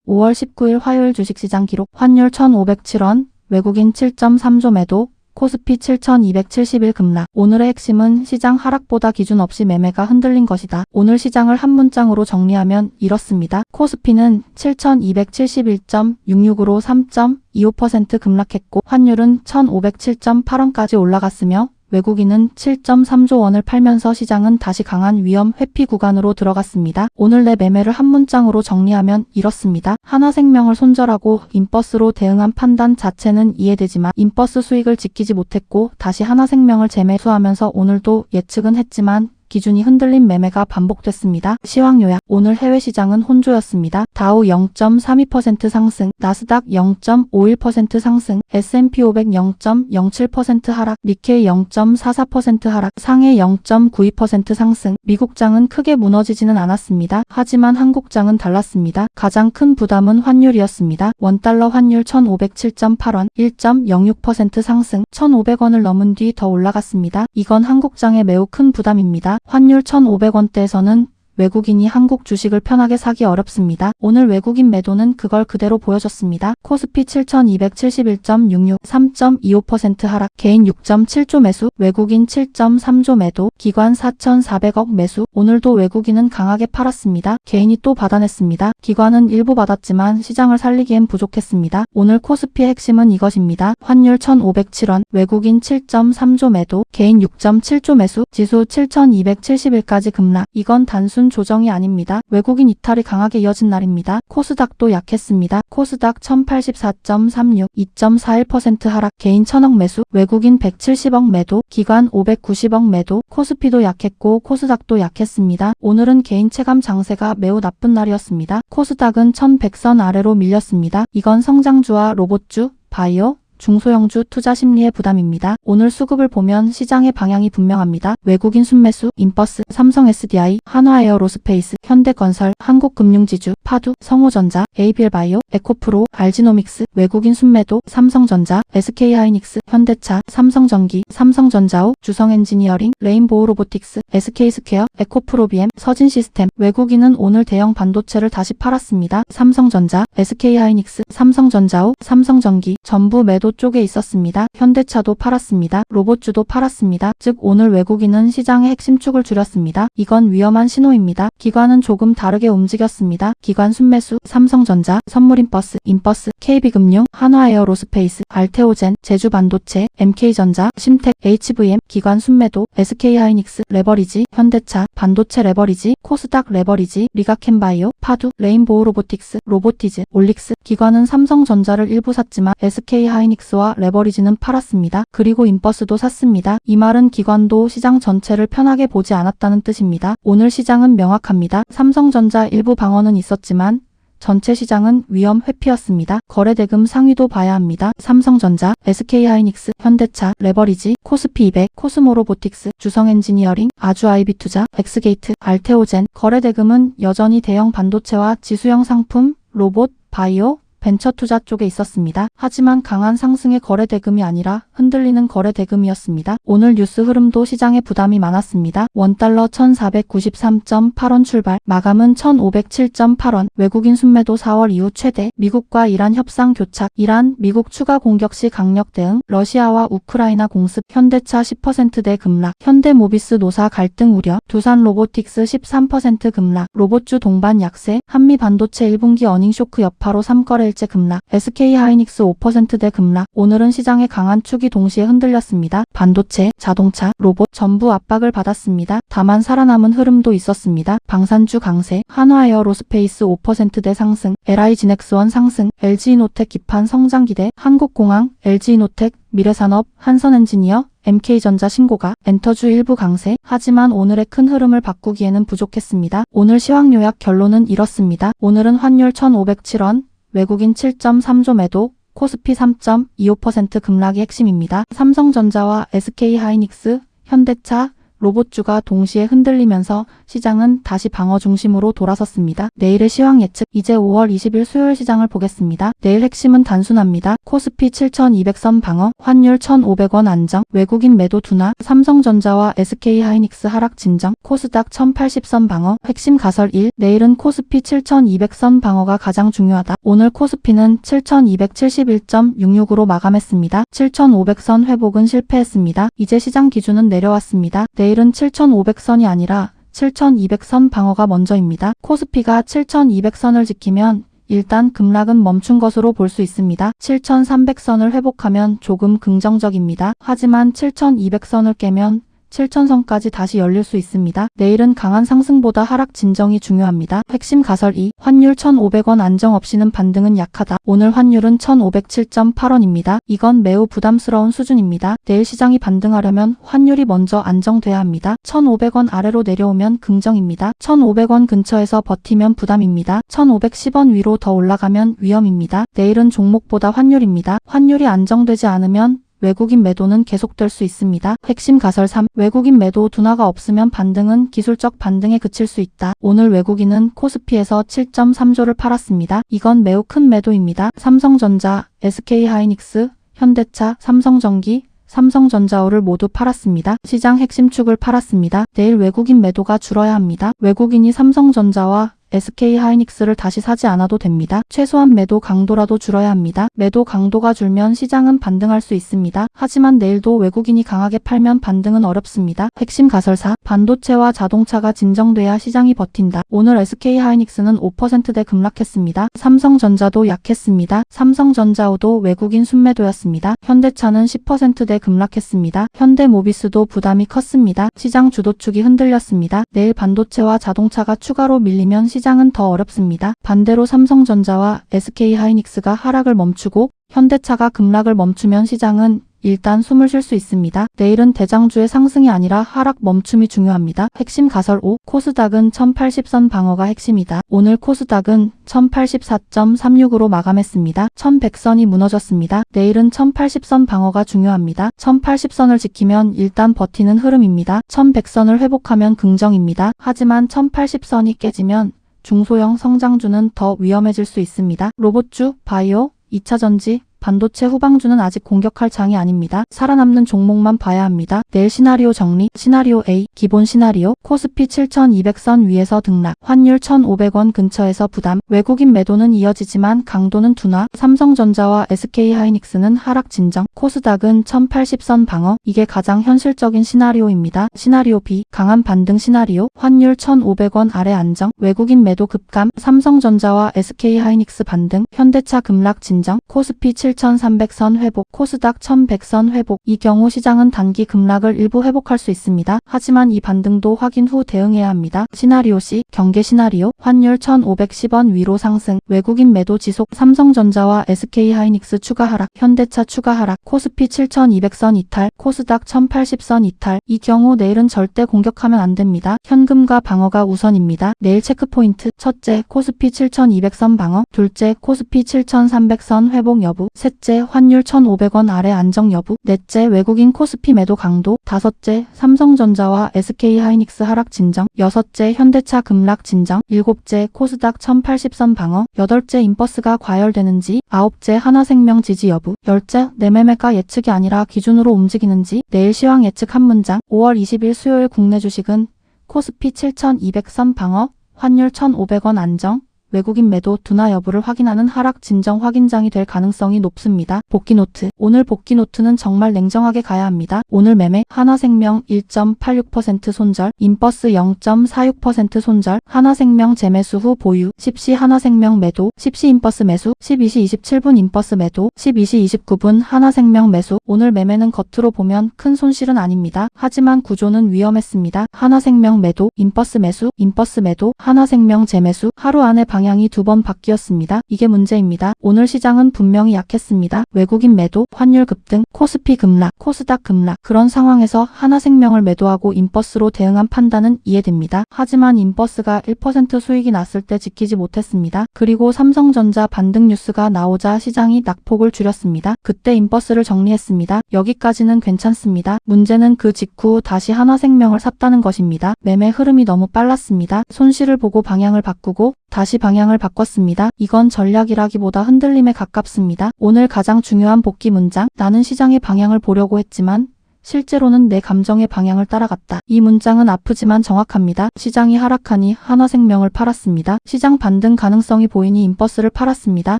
5월 19일 화요일 주식시장 기록 환율 1,507원, 외국인 7.3조 매도, 코스피 7,271 급락. 오늘의 핵심은 시장 하락보다 기준 없이 매매가 흔들린 것이다. 오늘 시장을 한 문장으로 정리하면 이렇습니다. 코스피는 7,271.66으로 3.25% 급락했고 환율은 1,507.8원까지 올라갔으며 외국인은 7.3조 원을 팔면서 시장은 다시 강한 위험 회피 구간으로 들어갔습니다. 오늘 내 매매를 한 문장으로 정리하면 이렇습니다. 하나생명을 손절하고 인버스로 대응한 판단 자체는 이해되지만 인버스 수익을 지키지 못했고 다시 하나생명을 재매수하면서 오늘도 예측은 했지만 기준이 흔들린 매매가 반복됐습니다. 시황 요약. 오늘 해외 시장은 혼조였습니다. 다우 0.32% 상승, 나스닥 0.51% 상승, S&P 500 0.07% 하락, 니케이 0.44% 하락, 상해 0.92% 상승. 미국장은 크게 무너지지는 않았습니다. 하지만 한국장은 달랐습니다. 가장 큰 부담은 환율이었습니다. 원달러 환율 1,507.8원, 1.06% 상승, 1,500원을 넘은 뒤 더 올라갔습니다. 이건 한국장의 매우 큰 부담입니다. 환율 1,500원대에서는 외국인이 한국 주식을 편하게 사기 어렵습니다. 오늘 외국인 매도는 그걸 그대로 보여줬습니다. 코스피 7,271.66, 3.25% 하락, 개인 6.7조 매수, 외국인 7.3조 매도, 기관 4,400억 매수. 오늘도 외국인은 강하게 팔았습니다. 개인이 또 받아냈습니다. 기관은 일부 받았지만 시장을 살리기엔 부족했습니다. 오늘 코스피의 핵심은 이것입니다. 환율 1,507원, 외국인 7.3조 매도, 개인 6.7조 매수, 지수 7,271까지 급락. 이건 단순 조정이 아닙니다. 외국인 이탈이 강하게 이어진 날입니다. 코스닥도 약했습니다. 코스닥 1084.36, 2.41% 하락, 개인 1,000억 매수, 외국인 170억 매도, 기관 590억 매도. 코스피도 약했고 코스닥도 약했습니다. 오늘은 개인 체감 장세가 매우 나쁜 날이었습니다. 코스닥은 1,100선 아래로 밀렸습니다. 이건 성장주와 로봇주, 바이오, 중소형주 투자 심리의 부담입니다. 오늘 수급을 보면 시장의 방향이 분명합니다. 외국인 순매수, 인버스, 삼성 SDI, 한화에어로스페이스, 현대건설, 한국금융지주, 파두, 성호전자, ABL바이오, 에코프로, 알지노믹스. 외국인 순매도, 삼성전자, SK하이닉스, 현대차, 삼성전기, 삼성전자우, 주성엔지니어링, 레인보우로보틱스, SK스퀘어, 에코프로비엠, 서진시스템. 외국인은 오늘 대형 반도체를 다시 팔았습니다. 삼성전자, SK하이닉스, 삼성전자우, 삼성전기 전부 매도 쪽에 있었습니다. 현대차도 팔았습니다. 로봇주도 팔았습니다. 즉 오늘 외국인은 시장의 핵심 축을 줄였습니다. 이건 위험한 신호입니다. 기관은 조금 다르게 움직였습니다. 기관 순매수, 삼성전자, 선물인버스, 인버스, KB금융, 한화에어로스페이스, 알테오젠, 제주반도체, MK전자, 심텍, HVM. 기관 순매도, SK하이닉스, 레버리지, 현대차, 반도체 레버리지, 코스닥 레버리지, 리가켄바이오, 파두, 레인보우로보틱스, 로보티즈, 올릭스. 기관은 삼성전자를 일부 샀지만 SK하이닉스와 레버리지는 팔았습니다. 그리고 인버스도 샀습니다. 이 말은 기관도 시장 전체를 편하게 보지 않았다는 뜻입니다. 오늘 시장은 명확합니다. 삼성전자 일부 방어는 있었지만 전체 시장은 위험 회피였습니다. 거래대금 상위도 봐야 합니다. 삼성전자, SK하이닉스, 현대차, 레버리지, 코스피 200, 코스모로보틱스, 주성엔지니어링, 아주아이비투자, 엑스게이트, 알테오젠. 거래대금은 여전히 대형 반도체와 지수형 상품, 로봇, 바이오, 벤처 투자 쪽에 있었습니다. 하지만 강한 상승의 거래대금이 아니라 흔들리는 거래대금이었습니다. 오늘 뉴스 흐름도 시장에 부담이 많았습니다. 원달러 1,493.8원 출발, 마감은 1,507.8원, 외국인 순매도 4월 이후 최대, 미국과 이란 협상 교착, 이란, 미국 추가 공격 시 강력 대응, 러시아와 우크라이나 공습, 현대차 10%대 급락, 현대모비스 노사 갈등 우려, 두산 로보틱스 13% 급락, 로봇주 동반 약세, 한미 반도체 1분기 어닝 쇼크 여파로 3거래 일제 급락, SK하이닉스 5%대 급락. 오늘은 시장의 강한 축이 동시에 흔들렸습니다. 반도체, 자동차, 로봇 전부 압박을 받았습니다. 다만 살아남은 흐름도 있었습니다. 방산주 강세, 한화에어로스페이스 5%대 상승, LI지넥스원 상승, LG이노텍 기판 성장 기대, 한국공항, LG이노텍, 미래산업, 한선엔지니어, MK전자 신고가, 엔터주 일부 강세. 하지만 오늘의 큰 흐름을 바꾸기에는 부족했습니다. 오늘 시황 요약 결론은 이렇습니다. 오늘은 환율 1,507원, 외국인 7.3조 매도, 코스피 3.25% 급락이 핵심입니다. 삼성전자와 SK하이닉스, 현대차, 로봇주가 동시에 흔들리면서 시장은 다시 방어 중심으로 돌아섰습니다. 내일의 시황 예측. 이제 5월 20일 수요일 시장을 보겠습니다. 내일 핵심은 단순합니다. 코스피 7,200선 방어, 환율 1,500원 안정, 외국인 매도 둔화, 삼성전자와 SK하이닉스 하락 진정, 코스닥 1,080선 방어, 핵심 가설 1. 내일은 코스피 7,200선 방어가 가장 중요하다. 오늘 코스피는 7,271.66으로 마감했습니다. 7,500선 회복은 실패했습니다. 이제 시장 기준은 내려왔습니다. 내일은 7,500선이 아니라 7,200선 방어가 먼저입니다. 코스피가 7,200선을 지키면 일단 급락은 멈춘 것으로 볼 수 있습니다. 7,300선을 회복하면 조금 긍정적입니다. 하지만 7,200선을 깨면 7,000선까지 다시 열릴 수 있습니다. 내일은 강한 상승보다 하락 진정이 중요합니다. 핵심 가설 2. 환율 1,500원 안정 없이는 반등은 약하다. 오늘 환율은 1,507.8원입니다. 이건 매우 부담스러운 수준입니다. 내일 시장이 반등하려면 환율이 먼저 안정돼야 합니다. 1,500원 아래로 내려오면 긍정입니다. 1,500원 근처에서 버티면 부담입니다. 1,510원 위로 더 올라가면 위험입니다. 내일은 종목보다 환율입니다. 환율이 안정되지 않으면 외국인 매도는 계속될 수 있습니다. 핵심 가설 3. 외국인 매도 둔화가 없으면 반등은 기술적 반등에 그칠 수 있다. 오늘 외국인은 코스피에서 7.3조를 팔았습니다. 이건 매우 큰 매도입니다. 삼성전자, SK하이닉스, 현대차, 삼성전기, 삼성전자오를 모두 팔았습니다. 시장 핵심 축을 팔았습니다. 내일 외국인 매도가 줄어야 합니다. 외국인이 삼성전자와 SK하이닉스를 다시 사지 않아도 됩니다. 최소한 매도 강도라도 줄어야 합니다. 매도 강도가 줄면 시장은 반등할 수 있습니다. 하지만 내일도 외국인이 강하게 팔면 반등은 어렵습니다. 핵심 가설 4. 반도체와 자동차가 진정돼야 시장이 버틴다. 오늘 SK하이닉스는 5%대 급락했습니다. 삼성전자도 약했습니다. 삼성전자오도 외국인 순매도였습니다. 현대차는 10%대 급락했습니다. 현대모비스도 부담이 컸습니다. 시장 주도축이 흔들렸습니다. 내일 반도체와 자동차가 추가로 밀리면 시장은 더 어렵습니다. 반대로 삼성전자와 SK하이닉스가 하락을 멈추고 현대차가 급락을 멈추면 시장은 일단 숨을 쉴 수 있습니다. 내일은 대장주의 상승이 아니라 하락 멈춤이 중요합니다. 핵심 가설 5. 코스닥은 1,080선 방어가 핵심이다. 오늘 코스닥은 1,084.36으로 마감했습니다. 1,100선이 무너졌습니다. 내일은 1,080선 방어가 중요합니다. 1,080선을 지키면 일단 버티는 흐름입니다. 1,100선을 회복하면 긍정입니다. 하지만 1,080선이 깨지면 중소형 성장주는 더 위험해질 수 있습니다. 로봇주, 바이오, 2차전지, 반도체 후방주는 아직 공격할 장이 아닙니다. 살아남는 종목만 봐야 합니다. 내일 시나리오 정리. 시나리오 A. 기본 시나리오. 코스피 7,200선 위에서 등락. 환율 1,500원 근처에서 부담. 외국인 매도는 이어지지만 강도는 둔화. 삼성전자와 SK하이닉스는 하락 진정. 코스닥은 1,080선 방어. 이게 가장 현실적인 시나리오입니다. 시나리오 B. 강한 반등 시나리오. 환율 1,500원 아래 안정. 외국인 매도 급감. 삼성전자와 SK하이닉스 반등. 현대차 급락 진정. 코스피 7,300선 회복, 코스닥 1,100선 회복. 이 경우 시장은 단기 급락을 일부 회복할 수 있습니다. 하지만 이 반등도 확인 후 대응해야 합니다. 시나리오 C. 경계 시나리오. 환율 1,510원 위로 상승. 외국인 매도 지속. 삼성전자와 SK하이닉스 추가 하락. 현대차 추가 하락. 코스피 7,200선 이탈. 코스닥 1,080선 이탈. 이 경우 내일은 절대 공격하면 안 됩니다. 현금과 방어가 우선입니다. 내일 체크포인트. 첫째, 코스피 7,200선 방어. 둘째, 코스피 7,300선 회복 여부. 셋째, 환율 1,500원 아래 안정 여부. 넷째, 외국인 코스피 매도 강도. 다섯째, 삼성전자와 SK하이닉스 하락 진정. 여섯째, 현대차 급락 진정. 일곱째, 코스닥 1,080선 방어. 여덟째, 인버스가 과열되는지. 아홉째, 하나생명 지지 여부. 열째, 내매매가 예측이 아니라 기준으로 움직이는지. 내일 시황 예측 한 문장. 5월 20일 수요일 국내 주식은 코스피 7,200선 방어, 환율 1,500원 안정, 외국인 매도 둔화 여부를 확인하는 하락 진정 확인장이 될 가능성이 높습니다. 복귀 노트. 오늘 복귀 노트는 정말 냉정하게 가야 합니다. 오늘 매매 하나생명 1.86% 손절, 인버스 0.46% 손절, 하나생명 재매수 후 보유, 10시 하나생명 매도, 10시 인버스 매수, 12시 27분 인버스 매도, 12시 29분 하나생명 매수. 오늘 매매는 겉으로 보면 큰 손실은 아닙니다. 하지만 구조는 위험했습니다. 하나생명 매도, 인버스 매수, 인버스 매도, 하나생명 재매수. 하루 안에 방향이 2번 바뀌었습니다. 이게 문제입니다. 오늘 시장은 분명히 약했습니다. 외국인 매도, 환율 급등, 코스피 급락, 코스닥 급락. 그런 상황에서 하나생명을 매도하고 인버스로 대응한 판단은 이해됩니다. 하지만 인버스가 1% 수익이 났을 때 지키지 못했습니다. 그리고 삼성전자 반등 뉴스가 나오자 시장이 낙폭을 줄였습니다. 그때 인버스를 정리했습니다. 여기까지는 괜찮습니다. 문제는 그 직후 다시 하나생명을 샀다는 것입니다. 매매 흐름이 너무 빨랐습니다. 손실을 보고 방향을 바꾸고 다시 방향을 바꿨습니다. 이건 전략이라기보다 흔들림에 가깝습니다. 오늘 가장 중요한 복귀 문장, 나는 시장의 방향을 보려고 했지만 실제로는 내 감정의 방향을 따라갔다. 이 문장은 아프지만 정확합니다. 시장이 하락하니 하나생명을 팔았습니다. 시장 반등 가능성이 보이니 인버스를 팔았습니다.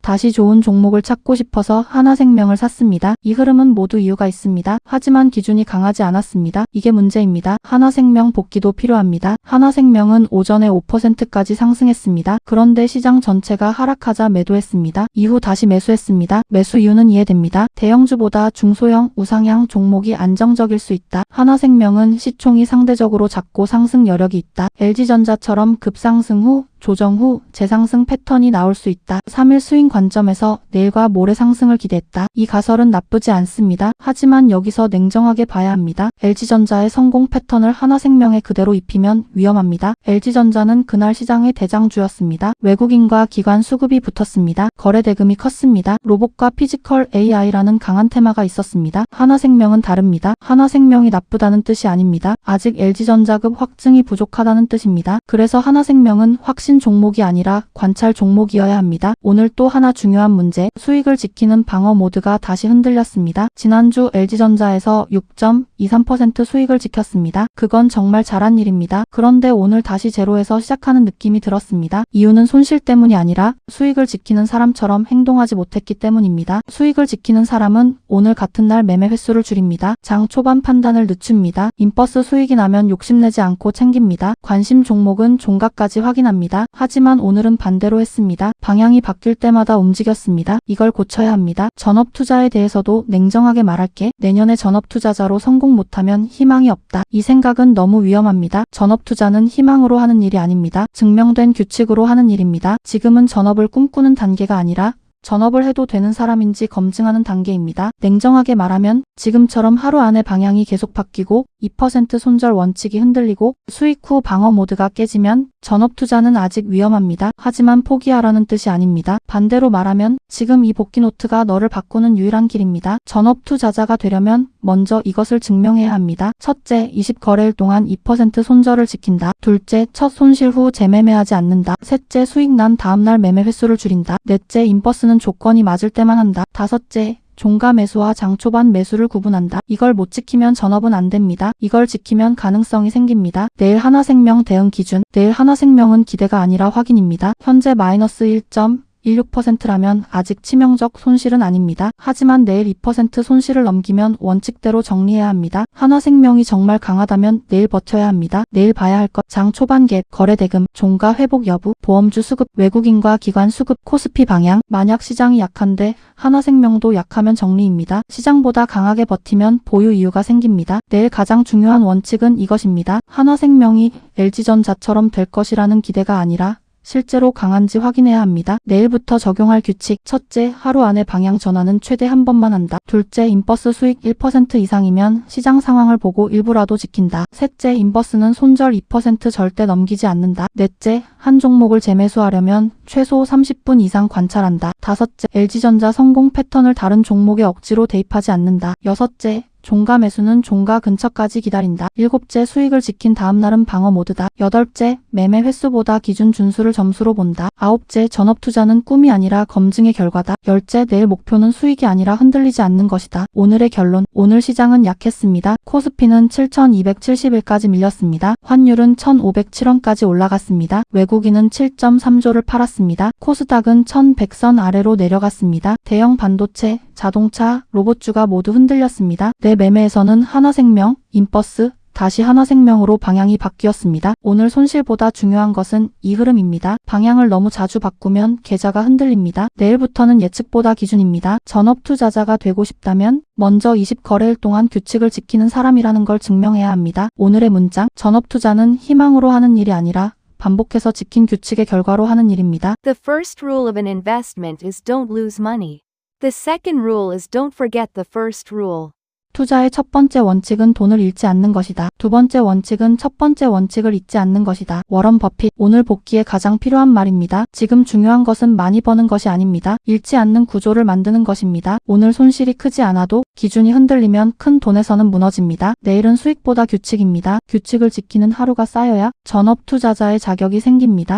다시 좋은 종목을 찾고 싶어서 하나생명을 샀습니다. 이 흐름은 모두 이유가 있습니다. 하지만 기준이 강하지 않았습니다. 이게 문제입니다. 하나생명 복귀도 필요합니다. 하나생명은 오전에 5%까지 상승했습니다. 그런데 시장 전체가 하락하자 매도했습니다. 이후 다시 매수했습니다. 매수 이유는 이해됩니다. 대형주보다 중소형, 우상향 종목이 안정적일 수 있다. 하나생명은 시총이 상대적으로 작고 상승 여력이 있다. LG전자처럼 급상승 후 조정 후 재상승 패턴이 나올 수 있다. 3일 스윙 관점에서 내일과 모레 상승을 기대했다. 이 가설은 나쁘지 않습니다. 하지만 여기서 냉정하게 봐야 합니다. LG전자의 성공 패턴을 하나생명에 그대로 입히면 위험합니다. LG전자는 그날 시장의 대장주였습니다. 외국인과 기관 수급이 붙었습니다. 거래 대금이 컸습니다. 로봇과 피지컬 AI라는 강한 테마가 있었습니다. 하나생명은 다릅니다. 하나생명이 나쁘다는 뜻이 아닙니다. 아직 LG전자급 확증이 부족하다는 뜻입니다. 그래서 하나생명은 확신 종목이 아니라 관찰 종목이어야 합니다. 오늘 또 하나 중요한 문제, 수익을 지키는 방어 모드가 다시 흔들렸습니다. 지난주 LG전자에서 6.23% 수익을 지켰습니다. 그건 정말 잘한 일입니다. 그런데 오늘 다시 제로에서 시작하는 느낌이 들었습니다. 이유는 손실 때문이 아니라 수익을 지키는 사람처럼 행동하지 못했기 때문입니다. 수익을 지키는 사람은 오늘 같은 날 매매 횟수를 줄입니다. 장 초반 판단을 늦춥니다. 인버스 수익이 나면 욕심내지 않고 챙깁니다. 관심 종목은 종가까지 확인합니다. 하지만 오늘은 반대로 했습니다. 방향이 바뀔 때마다 움직였습니다. 이걸 고쳐야 합니다. 전업 투자에 대해서도 냉정하게 말할게. 내년에 전업 투자자로 성공 못하면 희망이 없다. 이 생각은 너무 위험합니다. 전업 투자는 희망으로 하는 일이 아닙니다. 증명된 규칙으로 하는 일입니다. 지금은 전업을 꿈꾸는 단계가 아니라 전업을 해도 되는 사람인지 검증하는 단계입니다. 냉정하게 말하면 지금처럼 하루 안에 방향이 계속 바뀌고 2% 손절 원칙이 흔들리고 수익 후 방어 모드가 깨지면 전업 투자는 아직 위험합니다. 하지만 포기하라는 뜻이 아닙니다. 반대로 말하면 지금 이 복귀 노트가 너를 바꾸는 유일한 길입니다. 전업 투자자가 되려면 먼저 이것을 증명해야 합니다. 첫째, 20거래일 동안 2% 손절을 지킨다. 둘째, 첫 손실 후 재매매하지 않는다. 셋째, 수익 난 다음날 매매 횟수를 줄인다. 넷째, 인버스는 조건이 맞을 때만 한다. 다섯째, 종가 매수와 장 초반 매수를 구분한다. 이걸 못 지키면 전업은 안 됩니다. 이걸 지키면 가능성이 생깁니다. 내일 하나생명 대응 기준. 내일 하나생명은 기대가 아니라 확인입니다. 현재 마이너스 1.16%라면 아직 치명적 손실은 아닙니다. 하지만 내일 2% 손실을 넘기면 원칙대로 정리해야 합니다. 하나생명이 정말 강하다면 내일 버텨야 합니다. 내일 봐야 할 것, 장 초반 갭, 거래 대금, 종가 회복 여부, 보험주 수급, 외국인과 기관 수급, 코스피 방향. 만약 시장이 약한데 하나생명도 약하면 정리입니다. 시장보다 강하게 버티면 보유 이유가 생깁니다. 내일 가장 중요한 원칙은 이것입니다. 하나생명이 LG전자처럼 될 것이라는 기대가 아니라 실제로 강한지 확인해야 합니다. 내일부터 적용할 규칙. 첫째, 하루 안에 방향 전환은 최대 한 번만 한다. 둘째, 인버스 수익 1% 이상이면 시장 상황을 보고 일부라도 지킨다. 셋째, 인버스는 손절 2% 절대 넘기지 않는다. 넷째, 한 종목을 재매수하려면 최소 30분 이상 관찰한다. 다섯째, LG전자 성공 패턴을 다른 종목에 억지로 대입하지 않는다. 여섯째, 종가 매수는 종가 근처까지 기다린다. 일곱째, 수익을 지킨 다음 날은 방어 모드다. 여덟째, 매매 횟수보다 기준 준수를 점수로 본다. 아홉째, 전업 투자는 꿈이 아니라 검증의 결과다. 열째, 내일 목표는 수익이 아니라 흔들리지 않는 것이다. 오늘의 결론. 오늘 시장은 약했습니다. 코스피는 7,271까지 밀렸습니다. 환율은 1,507원까지 올라갔습니다. 외국인은 7.3조를 팔았습니다. 코스닥은 1,100선 아래로 내려갔습니다. 대형 반도체, 자동차, 로봇주가 모두 흔들렸습니다. 내 매매에서는 하나생명, 인버스, 다시 하나생명으로 방향이 바뀌었습니다. 오늘 손실보다 중요한 것은 이 흐름입니다. 방향을 너무 자주 바꾸면 계좌가 흔들립니다. 내일부터는 예측보다 기준입니다. 전업 투자자가 되고 싶다면 먼저 20거래일 동안 규칙을 지키는 사람이라는 걸 증명해야 합니다. 오늘의 문장, 전업 투자는 희망으로 하는 일이 아니라 반복해서 지킨 규칙의 결과로 하는 일입니다. The first rule of an investment is don't lose money. The second rule is don't forget the first rule. 투자의 첫 번째 원칙은 돈을 잃지 않는 것이다. 두 번째 원칙은 첫 번째 원칙을 잊지 않는 것이다. 워런 버핏. 오늘 복귀에 가장 필요한 말입니다. 지금 중요한 것은 많이 버는 것이 아닙니다. 잃지 않는 구조를 만드는 것입니다. 오늘 손실이 크지 않아도 기준이 흔들리면 큰 돈에서는 무너집니다. 내일은 수익보다 규칙입니다. 규칙을 지키는 하루가 쌓여야 전업 투자자의 자격이 생깁니다.